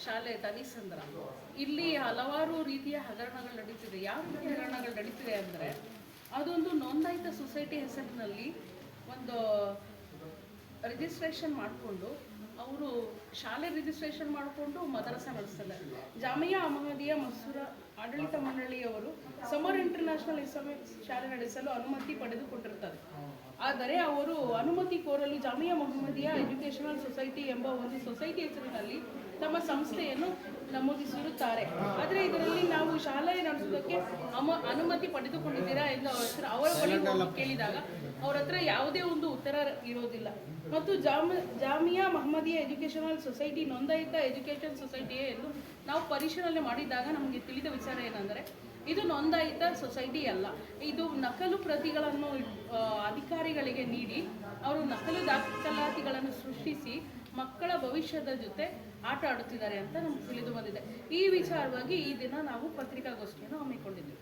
ಶಾಲೆ ತನಿಸಂದ್ರ ಇಲ್ಲಿ ಹಲವಾರು ರೀತಿಯ ಹಗರಣಗಳು ನಡೀತಿದೆ. ಯಾವ ರೀತಿಯ ಹಗರಣಗಳು ನಡೀತಿದೆ ಅಂದರೆ, ಅದೊಂದು ನೋಂದಾಯಿತ ಸೊಸೈಟಿ ಹೆಸರಿನಲ್ಲಿ ಒಂದು ರಿಜಿಸ್ಟ್ರೇಷನ್ ಮಾಡಿಕೊಂಡು ಅವರು ಶಾಲೆ ರಿಜಿಸ್ಟ್ರೇಷನ್ ಮಾಡಿಕೊಂಡು ಮದರಸ ನಡೆಸ್ತಾರೆ. ಜಾಮಿಯಾ ಅಹಮದಿಯಾ ಮಸೂರ ಆಡಳಿತ ಮಂಡಳಿಯವರು ಸಮರ್ ಇಂಟರ್ನ್ಯಾಷನಲ್ ಇಸ್ಲಾಮಿಕ್ ಶಾಲೆ ನಡೆಸಲು ಅನುಮತಿ ಪಡೆದುಕೊಟ್ಟಿರ್ತಾರೆ. ಆದರೆ ಅವರು ಅನುಮತಿ ಕೋರಲು ಜಾಮಿಯಾ ಮೊಹಮ್ಮದಿಯಾ ಎಜುಕೇಷನಲ್ ಸೊಸೈಟಿ ಎಂಬ ಒಂದು ಸೊಸೈಟಿ ಹೆಸರಿನಲ್ಲಿ ತಮ್ಮ ಸಂಸ್ಥೆಯನ್ನು ನಮೂದಿಸಿರುತ್ತಾರೆ. ಆದರೆ ಇದರಲ್ಲಿ ನಾವು ಶಾಲೆ ನಡೆಸೋದಕ್ಕೆ ಅನುಮತಿ ಪಡೆದುಕೊಂಡಿದ್ದೀರಾ ಎಂದು ಅವರ ಬಳಿ ಕೇಳಿದಾಗ ಅವರ ಹತ್ರ ಯಾವುದೇ ಒಂದು ಉತ್ತರ ಇರೋದಿಲ್ಲ. ಮತ್ತು ಜಾಮಿಯಾ ಮೊಹಮ್ಮದಿಯಾ ಎಜುಕೇಷನಲ್ ಸೊಸೈಟಿ ನೋಂದಾಯಿತ ಎಜುಕೇಷನ್ ಸೊಸೈಟಿಯೇ ಎಂದು ನಾವು ಪರಿಶೀಲನೆ ಮಾಡಿದಾಗ ನಮಗೆ ತಿಳಿದ ವಿಚಾರ ಏನೆಂದರೆ, ಇದು ನೋಂದಾಯಿತ ಸೊಸೈಟಿ ಅಲ್ಲ. ಇದು ನಕಲು ಪ್ರತಿಗಳನ್ನು ಅಧಿಕಾರಿಗಳಿಗೆ ನೀಡಿ ಅವರು ನಕಲು ದಾಖಲಾತಿಗಳನ್ನು ಸೃಷ್ಟಿಸಿ ಮಕ್ಕಳ ಭವಿಷ್ಯದ ಜೊತೆ ಆಟ ಆಡುತ್ತಿದ್ದಾರೆ ಅಂತ ನಮ್ಗೆ ತಿಳಿದು ಬಂದಿದೆ. ಈ ವಿಚಾರವಾಗಿ ಈ ದಿನ ನಾವು ಪತ್ರಿಕಾಗೋಷ್ಠಿಯನ್ನು ಹಮ್ಮಿಕೊಂಡಿದ್ದೀವಿ.